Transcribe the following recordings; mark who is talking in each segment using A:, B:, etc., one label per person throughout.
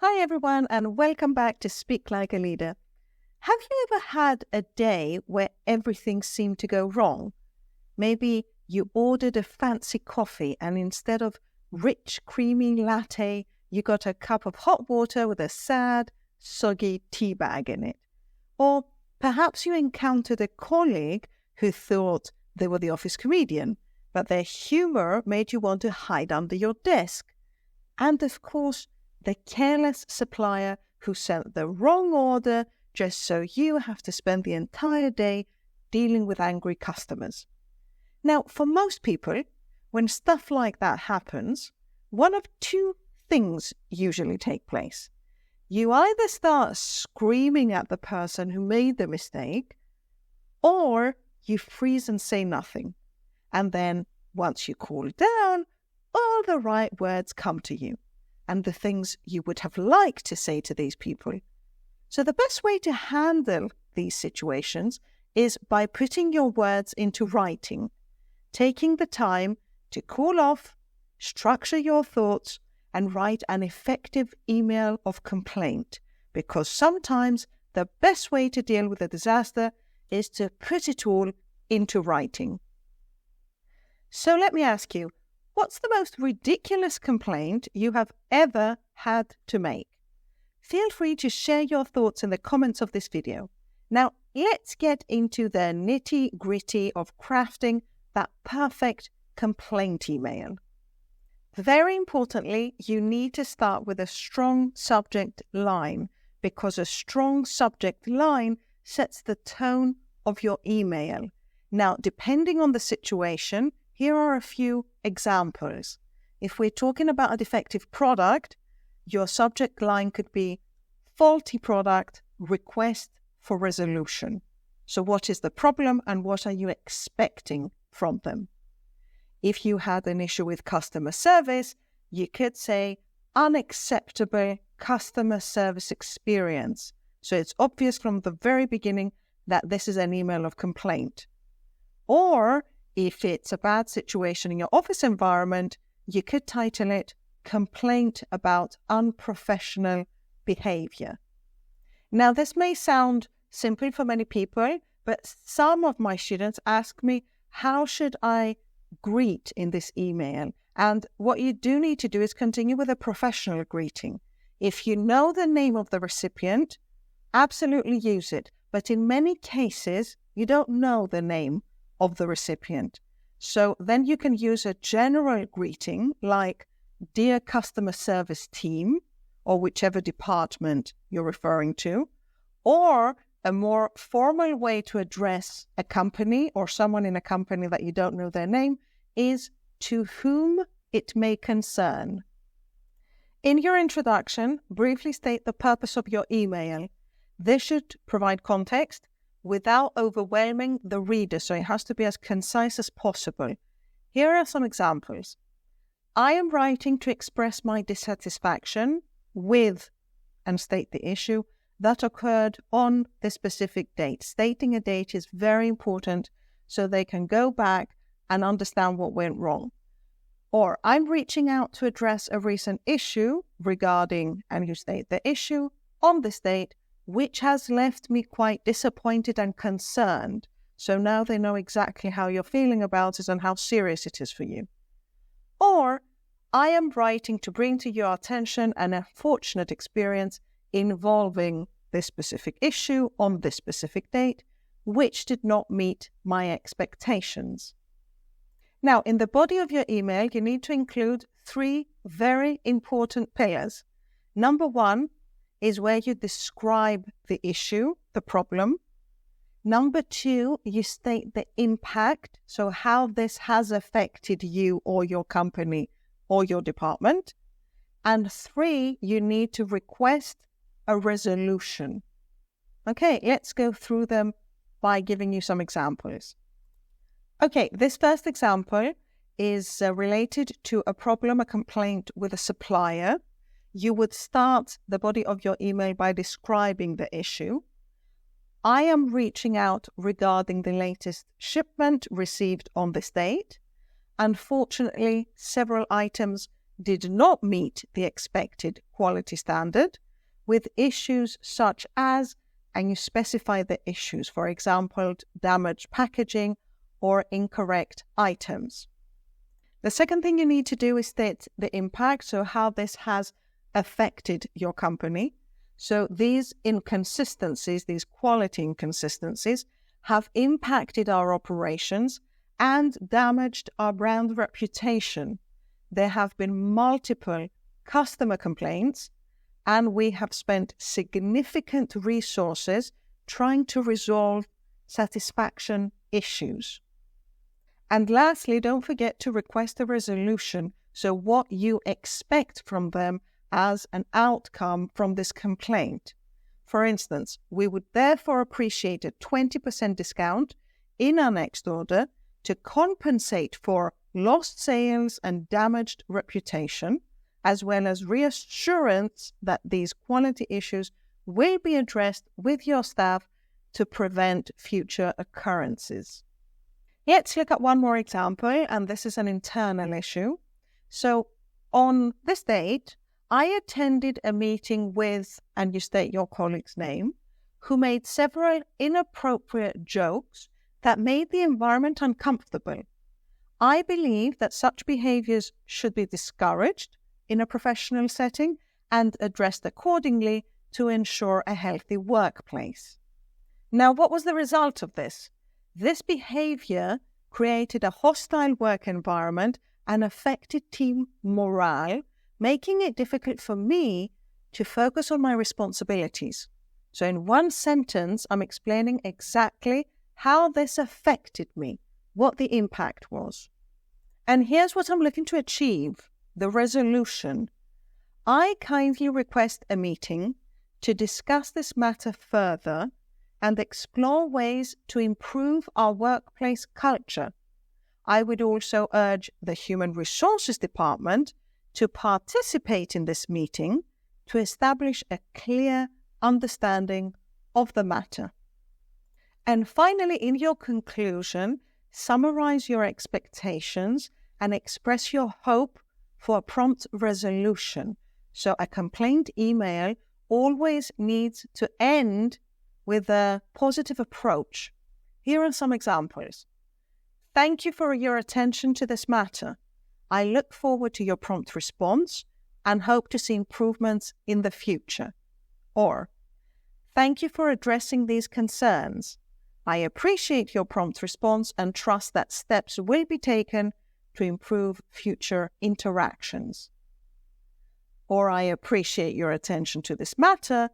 A: Hi everyone, and welcome back to Speak Like a Leader. Have you ever had a day where everything seemed to go wrong? Maybe you ordered a fancy coffee and instead of rich, creamy latte, you got a cup of hot water with a sad, soggy tea bag in it. Or perhaps you encountered a colleague who thought they were the office comedian, but their humor made you want to hide under your desk. And of course, the careless supplier who sent the wrong order just so you have to spend the entire day dealing with angry customers. Now, for most people, when stuff like that happens, one of two things usually take place. You either start screaming at the person who made the mistake, or you freeze and say nothing. And then, once you cool down, all the right words come to you, and the things you would have liked to say to these people. So the best way to handle these situations is by putting your words into writing, taking the time to cool off, structure your thoughts, and write an effective email of complaint, because sometimes the best way to deal with a disaster is to put it all into writing. So let me ask you, what's the most ridiculous complaint you have ever had to make? Feel free to share your thoughts in the comments of this video. Now, let's get into the nitty-gritty of crafting that perfect complaint email. Very importantly, you need to start with a strong subject line, because a strong subject line sets the tone of your email. Now, depending on the situation, here are a few examples. If we're talking about a defective product, your subject line could be faulty product, request for resolution. So what is the problem and what are you expecting from them? If you had an issue with customer service, you could say unacceptable customer service experience. So it's obvious from the very beginning that this is an email of complaint. Or if it's a bad situation in your office environment, you could title it Complaint About Unprofessional Behavior. Now, this may sound simple for many people, but some of my students ask me, how should I greet in this email? And what you do need to do is continue with a professional greeting. If you know the name of the recipient, absolutely use it. But in many cases, you don't know the name of the recipient. So then you can use a general greeting like Dear Customer Service Team, or whichever department you're referring to, or a more formal way to address a company or someone in a company that you don't know their name is To Whom It May Concern. In your introduction, briefly state the purpose of your email. This should provide context without overwhelming the reader, so it has to be as concise as possible. Here are some examples. I am writing to express my dissatisfaction with, and state the issue, that occurred on the specific date. Stating a date is very important so they can go back and understand what went wrong. Or I'm reaching out to address a recent issue regarding, and you state the issue on this date, which has left me quite disappointed and concerned. So now they know exactly how you're feeling about it and how serious it is for you. Or, I am writing to bring to your attention an unfortunate experience involving this specific issue on this specific date, which did not meet my expectations. Now, in the body of your email, you need to include 3 very important pillars. Number 1 is where you describe the issue, the problem. Number 2, you state the impact, so how this has affected you or your company or your department. And 3, you need to request a resolution. Okay, let's go through them by giving you some examples. Okay, this first example is related to a problem, a complaint with a supplier. You would start the body of your email by describing the issue. I am reaching out regarding the latest shipment received on this date. Unfortunately, several items did not meet the expected quality standard, with issues such as, and you specify the issues, for example, damaged packaging or incorrect items. The second thing you need to do is state the impact, so how this has affected your company. So these inconsistencies, these quality inconsistencies, have impacted our operations and damaged our brand reputation. There have been multiple customer complaints, and we have spent significant resources trying to resolve satisfaction issues. And lastly, don't forget to request a resolution, so what you expect from them as an outcome from this complaint. For instance, we would therefore appreciate a 20% discount in our next order to compensate for lost sales and damaged reputation, as well as reassurance that these quality issues will be addressed with your staff to prevent future occurrences. Let's look at one more example, and this is an internal issue. So on this date, I attended a meeting with, and you state your colleague's name, who made several inappropriate jokes that made the environment uncomfortable. I believe that such behaviors should be discouraged in a professional setting and addressed accordingly to ensure a healthy workplace. Now, what was the result of this? This behavior created a hostile work environment and affected team morale, making it difficult for me to focus on my responsibilities. So in one sentence, I'm explaining exactly how this affected me, what the impact was. And here's what I'm looking to achieve, the resolution. I kindly request a meeting to discuss this matter further and explore ways to improve our workplace culture. I would also urge the Human Resources Department to participate in this meeting to establish a clear understanding of the matter. And finally, in your conclusion, summarize your expectations and express your hope for a prompt resolution. So a complaint email always needs to end with a positive approach. Here are some examples. Thank you for your attention to this matter. I look forward to your prompt response and hope to see improvements in the future. Or, thank you for addressing these concerns. I appreciate your prompt response and trust that steps will be taken to improve future interactions. Or, I appreciate your attention to this matter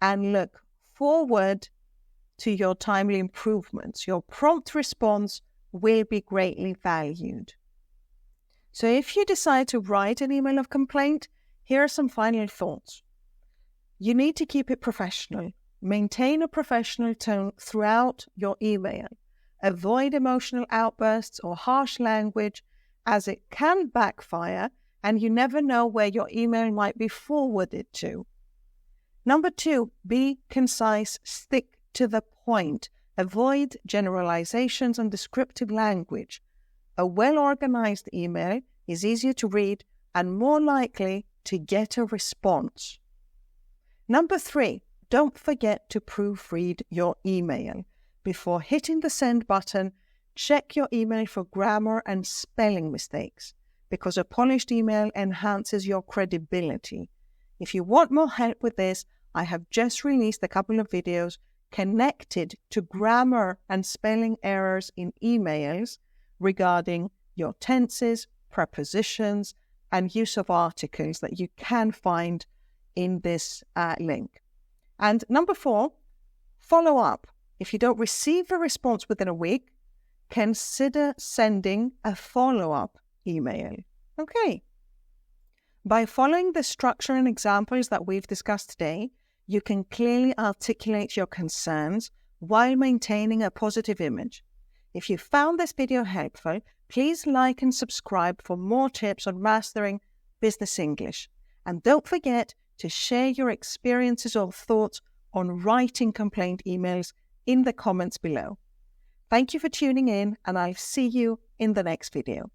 A: and look forward to your timely improvements. Your prompt response will be greatly valued. So if you decide to write an email of complaint, here are some final thoughts. You need to keep it professional. Maintain a professional tone throughout your email. Avoid emotional outbursts or harsh language, as it can backfire and you never know where your email might be forwarded to. Number 2, be concise, stick to the point. Avoid generalizations and descriptive language. A well-organized email is easier to read and more likely to get a response. Number 3, don't forget to proofread your email. Before hitting the send button, check your email for grammar and spelling mistakes, because a polished email enhances your credibility. If you want more help with this, I have just released a couple of videos connected to grammar and spelling errors in emails regarding your tenses, prepositions, and use of articles that you can find in this link. And number 4, follow up. If you don't receive a response within a week, consider sending a follow-up email. Okay. By following the structure and examples that we've discussed today, you can clearly articulate your concerns while maintaining a positive image. If you found this video helpful, please like and subscribe for more tips on mastering business English. And don't forget to share your experiences or thoughts on writing complaint emails in the comments below. Thank you for tuning in, and I'll see you in the next video.